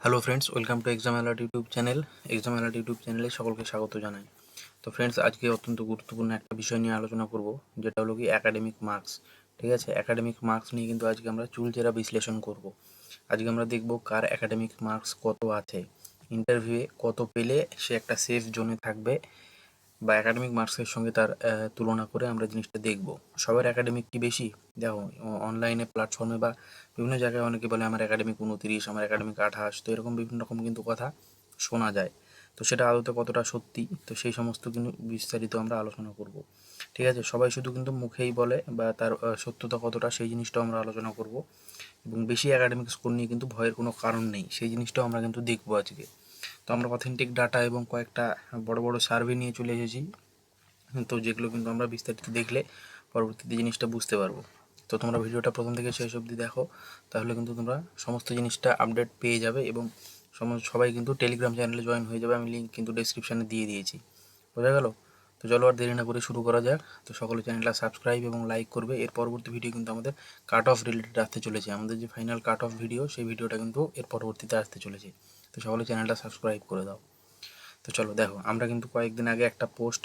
Hello friends, welcome to exam alert YouTube channel. Exam alert YouTube চ্যানেলে সকলকে স্বাগত জানাই। তো ফ্রেন্ডস, আজকে অত্যন্ত গুরুত্বপূর্ণ একটা বিষয় নিয়ে আলোচনা করব, যেটা হলো কি একাডেমিক মার্কস। ঠিক আছে, একাডেমিক মার্কস নিয়ে কিন্তু আজকে আমরা চুলচেরা বিশ্লেষণ করব। আজকে আমরা দেখব কার একাডেমিক মার্কস কত আছে, ইন্টারভিউয়ে কত পেলে সে একটা সেফ জোনে থাকবে, বা একাডেমিক মার্কসের সঙ্গে তার তুলনা করে আমরা জিনিসটা দেখব। সবার একাডেমিক কি বেশি? দেখো, অনলাইনে প্ল্যাটফর্মে বা বিভিন্ন জায়গায় অনেকে বলে আমার একাডেমিক 29, আমার একাডেমিক 28, তো এরকম বিভিন্ন রকম কিন্তু কথা শোনা যায়। তো সেটা আদতে কতটা সত্যি, তো সেই সমস্ত কিন্তু বিস্তারিত আমরা আলোচনা করব। ঠিক আছে, সবাই শুধু কিন্তু মুখেই বলে, বা তার সত্যতা কতটা সেই জিনিসটাও আমরা আলোচনা করব। এবং বেশি একাডেমিক স্কোর নিয়ে কিন্তু ভয়ের কোনো কারণ নেই, সেই জিনিসটাও আমরা কিন্তু দেখবো আজকে। তো আমরা অথেন্টিক ডাটা এবং কয়েকটা বড় বড় সার্ভে নিয়ে চলে এসেছি, তো যেগুলো কিন্তু আমরা বিস্তারিত দেখলে পরবর্তীতে জিনিসটা বুঝতে পারবো। তো তোমরা ভিডিওটা প্রথম থেকে শেষ অবধি দেখো, তাহলে কিন্তু তোমরা সমস্ত জিনিসটা আপডেট পেয়ে যাবে। এবং সবাই কিন্তু টেলিগ্রাম চ্যানেলে জয়েন হয়ে যাবে, আমি লিঙ্ক কিন্তু ডেসক্রিপশানে দিয়ে দিয়েছি। বোঝা গেল? তো চলো আর দেরি না করে শুরু করা যাক। তো সকলে চ্যানেলটা সাবস্ক্রাইব এবং লাইক করবে। এর পরবর্তী ভিডিও কিন্তু আমাদের কাট অফ রিলেটেড আসতে চলেছে, আমাদের যে ফাইনাল কাট অফ ভিডিও, সেই ভিডিওটা কিন্তু এর পরবর্তীতে আসতে চলেছে। তো সকলে চ্যানেলটা সাবস্ক্রাইব করে দাও। তো চলো দেখো, আমরা কিন্তু কয়েকদিন আগে একটা পোস্ট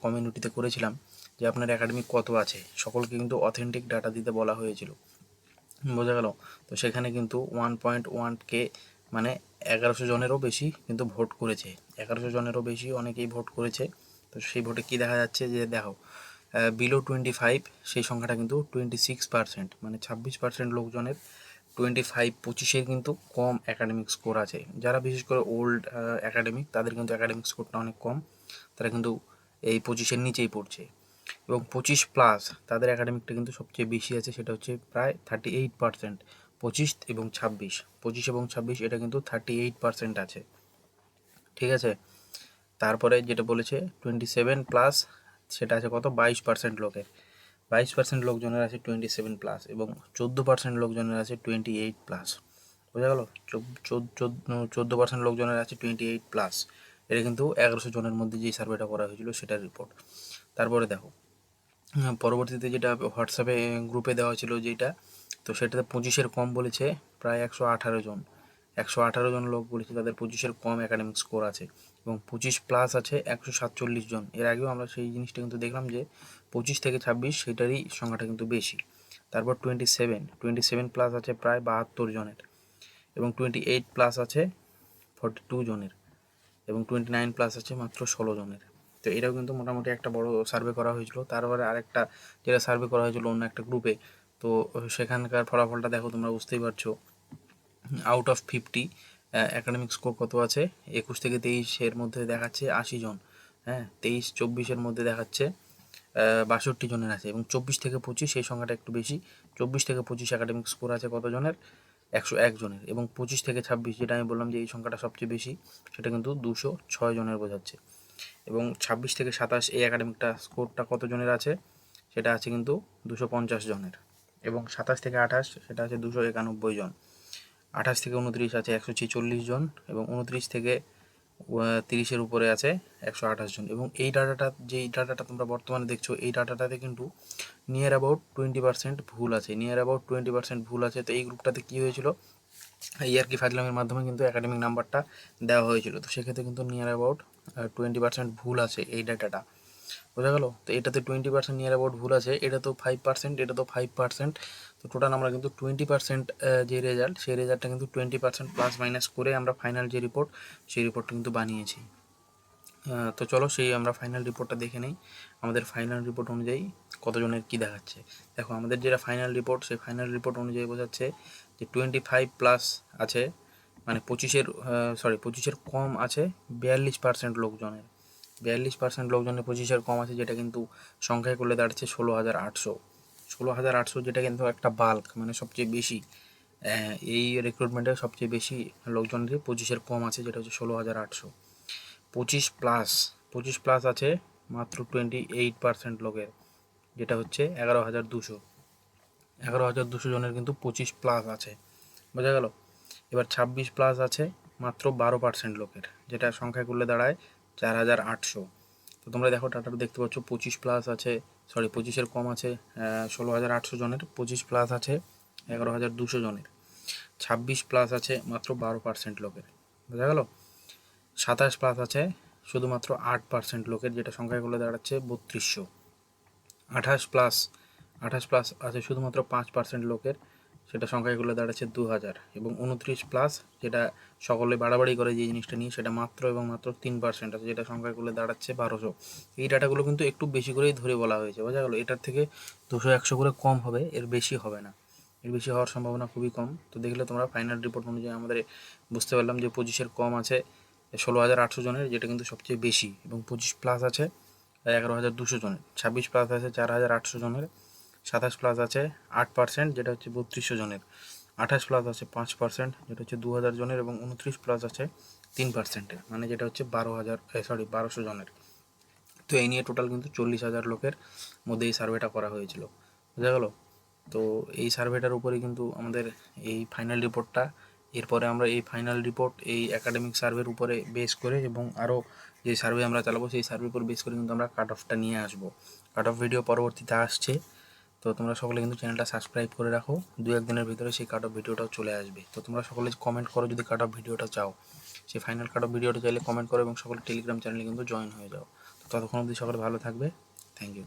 কমিউনিটিতে করেছিলাম যে আপনার একাডেমিক কত আছে, সকলকে কিন্তু অথেন্টিক ডাটা দিতে বলা হয়েছিল। বোঝা গেল? তো সেখানে কিন্তু 1.1K, মানে 1100 জনেরও বেশি কিন্তু ভোট করেছে। 1100 জনেরও বেশি অনেকেই ভোট করেছে। তো সেই ভোটে কী দেখা যাচ্ছে, যে দেখো, বিলো 25 সেই সংখ্যাটা কিন্তু 26%, মানে 26% লোকজনের 25-25-এর কিন্তু কম একাডেমিক স্কোর আছে। যারা বিশেষ করে ওল্ড একাডেমিক, তাদের কিন্তু একাডেমিক স্কোরটা অনেক কম, তারা কিন্তু এই 25-এর নিচেই পড়ছে। এবং 25+ তাদের একাডেমিকটা কিন্তু সবচেয়ে বেশি আছে, সেটা হচ্ছে প্রায় 38%। 25 এবং 26 এটা কিন্তু 38% আছে। ঠিক আছে, তারপরে যেটা বলেছে 27+, সেটা আছে কত? 22% লোকের। 22% লোকজনের আছে 27+, এবং 14% লোকজনের আছে 28+। বোঝা গেল? 14% লোকজনের আছে 28+। এটা কিন্তু 1100 জনের মধ্যে যেই সার্ভেটা করা হয়েছিল সেটার রিপোর্ট। তারপরে দেখো, পরবর্তীতে যেটা হোয়াটসঅ্যাপে গ্রুপে দেওয়া ছিল যেটা, তো সেটাতে 25-এর কম বলেছে প্রায় 118 জন। 118 জন লোক বলেছে তাদের 25-এর কম একাডেমিক স্কোর আছে, এবং 25+ আছে 147 জন। এর আগেও আমরা সেই জিনিসটা কিন্তু দেখলাম যে 25 থেকে 26 সেটারই সংখ্যাটা কিন্তু বেশি। তারপর 27+ আছে প্রায় 72 জনের, এবং 28+ আছে 42 জনের, এবং 29+ আছে মাত্র 16 জনের। তো এটাও কিন্তু মোটামুটি একটা বড় সার্ভে করা হয়েছিল। তারপরে আরেকটা যেটা সার্ভে করা হয়েছিল অন্য একটা গ্রুপে, তো সেখানকার ফলাফলটা দেখো, তোমরা বুঝতেই পারছো। আউট অফ 50 একাডেমিক স্কোর কত আছে? 21 থেকে 23-এর মধ্যে দেখাচ্ছে 80 জন। হ্যাঁ, 23-24-এর মধ্যে দেখাচ্ছে 62 জনের আছে, এবং 24 থেকে 25 সেই সংখ্যাটা একটু বেশি। 24 থেকে 25 একাডেমিক স্কোর আছে কত জনের? 101 জনের। এবং 25 থেকে 26, যেটা আমি বললাম যে এই সংখ্যাটা সবচেয়ে বেশি, সেটা কিন্তু 206 জনের বোঝাচ্ছে। এবং 26 থেকে 27 এই একাডেমিকটা স্কোরটা কত জনের আছে? সেটা আছে কিন্তু 250 জনের। এবং 27 থেকে 28 সেটা আছে 291 জন। 28 থেকে 29 আছে 146 জন, এবং 29 থেকে 30-এর উপরে আছে 128 জন। এবং এই ডাটাটা, যেই ডাটাটা তোমরা বর্তমানে দেখছো, এই ডাটাটাতে কিন্তু নিয়ার অ্যাবাউট 20% ভুল আছে। নিয়ার অ্যাবাউট 20% ভুল আছে। তো এই গ্রুপটাতে কী হয়েছিল, এই আর কি ফাজলামের মাধ্যমে কিন্তু একাডেমিক নাম্বারটা দেওয়া হয়েছিল। তো সেক্ষেত্রে কিন্তু নিয়ার অ্যাবাউট 20% ভুল আছে এই ডাটাটা। বোঝা গেল? তো এটাতে 20% নিয়ার অ্যাবাউট ভুল আছে, এটা তো 5%, এটা তো 5%। তো টোটাল আমরা কিন্তু 20% যে রেজাল্ট, সেই রেজাল্টটা কিন্তু 20% প্লাস মাইনাস করে আমরা ফাইনাল যে রিপোর্ট, সেই রিপোর্টটা কিন্তু বানিয়েছি। তো চলো সেই আমরা ফাইনাল রিপোর্টটা দেখে নিই। আমাদের ফাইনাল রিপোর্ট অনুযায়ী কতজনের কী দেখাচ্ছে। দেখো, আমাদের যেটা ফাইনাল রিপোর্ট, সেই ফাইনাল রিপোর্ট অনুযায়ী বোঝাচ্ছে যে 25+ আছে, মানে 25-এর কম আছে 42% লোকজনের। 42% লোকজনের 25-এর কম আছে, যেটা কিন্তু সংখ্যায় করলে দাঁড়াচ্ছে 16,800। 16,800 যেটা কিন্তু একটা বাল্ক, মানে সবচেয়ে বেশি। এই রিক্রুটমেন্টের সবচেয়ে বেশি লোকজনের 25-এর কম আছে, যেটা হচ্ছে 16,800। 25+, 25+ আছে মাত্র 28% লোকের, যেটা হচ্ছে 11,200। 11,200 জনের কিন্তু 25+ আছে। বোঝা গেল? এবার 26+ আছে মাত্র 12% লোকের, যেটা সংখ্যায় করলে দাঁড়ায় 4,800। তো তোমরা দেখো ডাটাটা দেখতে পাচ্ছ, 25+ আছে, 25-এর কম আছে 16,800 জনের, 25+ আছে 11,200 জনের। 26+ আছে মাত্র 12% লোকের, বোঝা গেল। 27+ আছে শুধুমাত্র 8% লোকের, যেটা সংখ্যায় করলে দাঁড়াচ্ছে 3200। 28+ আছে শুধুমাত্র 5% লোকের, সেটা সংখ্যায় করলে দাঁড়াচ্ছে 2000। এবং 29+, যেটা সকলে বাড়াবাড়ি করে যে জিনিসটা নিয়ে, সেটা মাত্র এবং মাত্র 3% আছে, যেটা সংখ্যায় করলে দাঁড়াচ্ছে 1200। এই ডাটাগুলো কিন্তু একটু বেশি করেই ধরে বলা হয়েছে, বোঝা গেল। এটার থেকে 200-100 করে কম হবে, এর বেশি হবে না, এর বেশি হওয়ার সম্ভাবনা খুবই কম। তো দেখলে তোমরা ফাইনাল রিপোর্ট অনুযায়ী আমাদের বুঝতে পারলাম যে 25-এর কম আছে 16,800 জনের, যেটা কিন্তু সবচেয়ে বেশি। এবং 25+ আছে 11,200 জনের, 26+ আছে 4,800 জনের, 27+ আছে 8%, যেটা হচ্ছে 3200 জনের, 28+ আছে 5%, যেটা হচ্ছে 2000 জনের, এবং 29+ আছে 3%, মানে যেটা হচ্ছে 1200 জনের। তো এই নিয়ে টোটাল কিন্তু 40,000 লোকের মধ্যে এই সার্ভেটা করা হয়েছিল, বোঝা গেল। তো এই সার্ভেটার উপরে কিন্তু আমাদের এই ফাইনাল রিপোর্টটা, এরপরে আমরা এই ফাইনাল রিপোর্ট এই একাডেমিক সার্ভের উপরে বেস করে এবং আরও যে সার্ভে আমরা চালাবো সেই সার্ভের উপর বেস করে কিন্তু আমরা কাট অফটা নিয়ে আসবো। কাট অফ ভিডিও পরবর্তীতে আসছে, তো তোমরা সকলে কিন্তু চ্যানেলটা সাবস্ক্রাইব করে রাখো, 2-1 দিনের ভিতরে সেই কাট অফ ভিডিওটাও চলে আসবে। তো তোমরা সকলে কমেন্ট করো যদি কাট অফ ভিডিওটা চাও, সেই ফাইনাল কাট অফ ভিডিওটা চাইলে কমেন্ট করো, এবং সকলে টেলিগ্রাম চ্যানেলে কিন্তু জয়েন হয়ে যাও। তো ততক্ষণ অবধি সকলে ভালো থাকবে, থ্যাংক ইউ।